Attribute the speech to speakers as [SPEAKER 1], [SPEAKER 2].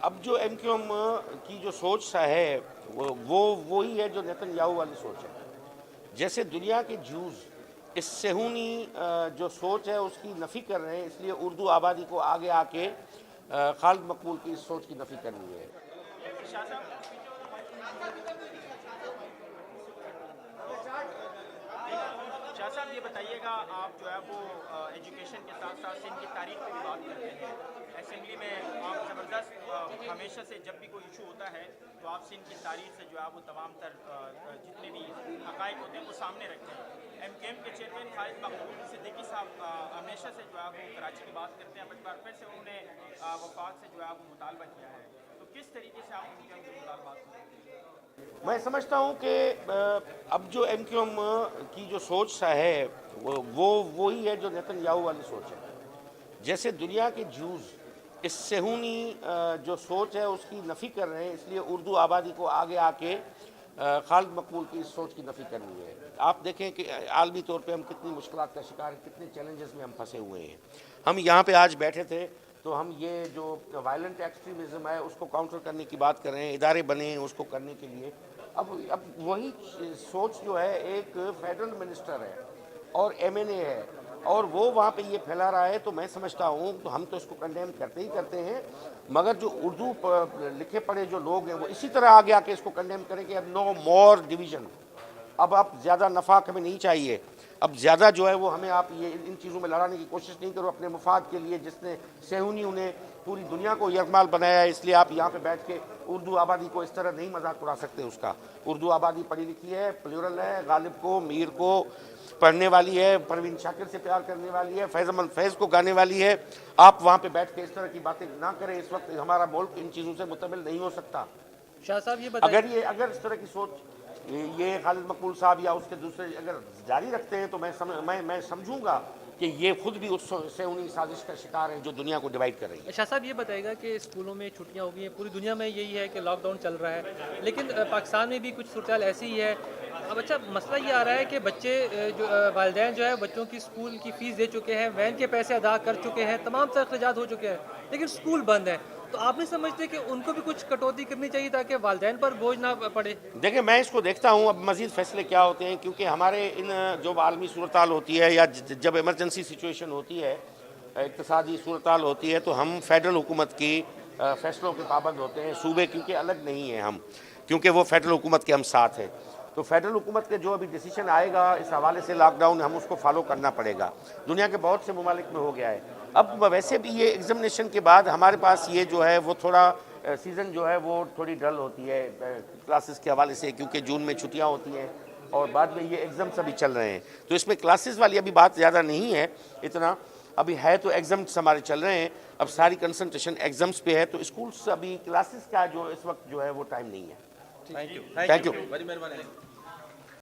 [SPEAKER 1] اب جو M Q M کی جو سوچ سا ہے وہ وہی ہے جو نیتن یاہو والی سوچ ہے. جیسے دنیا کے جوز اس صہیونی جو سوچ ہے اس کی نفی کر رہے ہیں, اس لیے اردو آبادی کو آگے آ کے خالد مقبول کی اس سوچ کی نفی کرنی ہے.
[SPEAKER 2] شاہ صاحب یہ بتائیے گا, آپ جو ہے وہ ایجوکیشن کے ساتھ ساتھ سندھ کی تاریخ پہ بھی بات کرتے ہیں. اسمبلی میں آپ زبردست ہمیشہ سے جب بھی کوئی ایشو ہوتا ہے تو آپ سندھ کی تاریخ سے جو ہے وہ تمام تر جتنے بھی حقائق ہوتے ہیں وہ سامنے رکھتے ہیں. ایم کیو ایم کے چیئرمین خالد مقبول صدیقی صاحب ہمیشہ سے جو ہے وہ کراچی کی بات کرتے ہیں, بٹ بار پھر سے انہوں نے وفاق سے جو ہے وہ مطالبہ کیا ہے. تو کس طریقے سے آپ ایم کیو ایم کے مطالبات کرتے ہیں؟
[SPEAKER 1] میں سمجھتا ہوں کہ اب جو ایم کیو ایم کی جو سوچ سا ہے وہ وہی ہے جو نیتن یاہو والی سوچ ہے. جیسے دنیا کے جوز اس صہیونی جو سوچ ہے اس کی نفی کر رہے ہیں, اس لیے اردو آبادی کو آگے آ کے خالد مقبول کی اس سوچ کی نفی کرنی ہے. آپ دیکھیں کہ عالمی طور پہ ہم کتنی مشکلات کا شکار ہیں, کتنے چیلنجز میں ہم پھنسے ہوئے ہیں. ہم یہاں پہ آج بیٹھے تھے تو ہم یہ جو وائلنٹ ایکسٹریمزم ہے اس کو کاؤنٹر کرنے کی بات کر رہے ہیں, ادارے بنے ہیں اس کو کرنے کے لیے. اب وہی سوچ جو ہے, ایک فیڈرل منسٹر ہے اور ایم این اے ہے اور وہ وہاں پہ یہ پھیلا رہا ہے, تو میں سمجھتا ہوں تو ہم تو اس کو کنڈیم کرتے ہی کرتے ہیں, مگر جو اردو لکھے پڑھے جو لوگ ہیں وہ اسی طرح آگے آ کے اس کو کنڈیم کریں کہ اب نو مور ڈویژن, اب آپ زیادہ نفاق ہمیں نہیں چاہیے, اب زیادہ جو ہے وہ ہمیں آپ یہ ان چیزوں میں لڑانے کی کوشش نہیں کرو اپنے مفاد کے لیے. جس نے صہیونی انہیں پوری دنیا کو یرغمال بنایا ہے, اس لیے آپ یہاں پہ بیٹھ کے اردو آبادی کو اس طرح نہیں مذاق اڑا سکتے اس کا. اردو آبادی پڑھی لکھی ہے, پلیورل ہے, غالب کو میر کو پڑھنے والی ہے, پروین شاکر سے پیار کرنے والی ہے, فیض احمد فیض کو گانے والی ہے. آپ وہاں پہ بیٹھ کے اس طرح کی باتیں نہ کریں. اس وقت ہمارا ملک ان چیزوں سے متمل نہیں ہو سکتا.
[SPEAKER 3] شاہ صاحب یہ بتائیں.
[SPEAKER 1] اگر اس طرح کی سوچ یہ خالد مقبول صاحب یا اس کے دوسرے اگر جاری رکھتے ہیں تو میں سمجھوں گا کہ یہ خود بھی اس سے انہیں سازش کا شکار ہیں جو دنیا کو ڈیوائڈ کر رہی ہے.
[SPEAKER 3] شاہ صاحب یہ بتائے گا کہ اسکولوں میں چھٹیاں ہو گئی ہیں, پوری دنیا میں یہی ہے کہ لاک ڈاؤن چل رہا ہے, لیکن پاکستان میں بھی کچھ صورتحال ایسی ہی ہے. اب اچھا مسئلہ یہ آ رہا ہے کہ بچے جو والدین جو ہے بچوں کی اسکول کی فیس دے چکے ہیں, وین کے پیسے ادا کر چکے ہیں, تمام تر اخراجات ہو چکے ہیں, لیکن اسکول بند ہے. تو آپ نہیں سمجھتے کہ ان کو بھی کچھ کٹوتی کرنی چاہیے تاکہ والدین پر بوجھ نہ پڑے؟
[SPEAKER 1] دیکھیں میں اس کو دیکھتا ہوں اب مزید فیصلے کیا ہوتے ہیں, کیونکہ ہمارے ان جو عالمی صورتحال ہوتی ہے یا جب ایمرجنسی سچویشن ہوتی ہے, اقتصادی صورتحال ہوتی ہے, تو ہم فیڈرل حکومت کی فیصلوں کے پابند ہوتے ہیں. صوبے کیونکہ الگ نہیں ہیں ہم, کیونکہ وہ فیڈرل حکومت کے ہم ساتھ ہیں, تو فیڈرل حکومت کے جو ابھی ڈیسیشن آئے گا اس حوالے سے لاک ڈاؤن ہم اس کو فالو کرنا پڑے گا. دنیا کے بہت سے ممالک میں ہو گیا ہے. اب ویسے بھی یہ ایگزامینیشن کے بعد ہمارے پاس یہ جو ہے وہ تھوڑا سیزن جو ہے وہ تھوڑی ڈل ہوتی ہے کلاسز کے حوالے سے, کیونکہ جون میں چھٹیاں ہوتی ہیں اور بعد میں یہ ایگزامس ابھی چل رہے ہیں, تو اس میں کلاسز والی ابھی بات زیادہ نہیں ہے اتنا. ابھی ہے تو ایگزامس ہمارے چل رہے ہیں, اب ساری کنسنٹریشن ایگزامس پہ ہے, تو اسکولس ابھی کلاسز کا جو اس وقت جو ہے وہ ٹائم نہیں ہے.
[SPEAKER 3] Thank you.
[SPEAKER 1] Thank you.